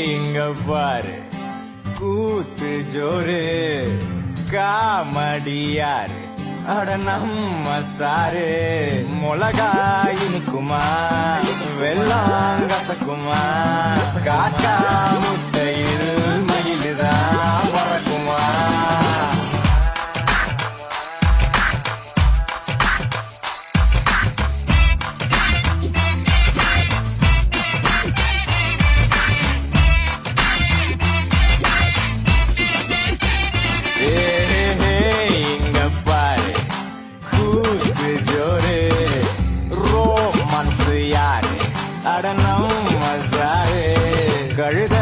இங்க பாரு கூத்து ஜோரு காமடியாரு அட நம்ம சாரு மிளகா இனிக்குமா வெள்ளம் கசக்குமா காக்கா முட்டையில் மயிலுதான் பறக்குமா அட நம்ம சாரு கழுத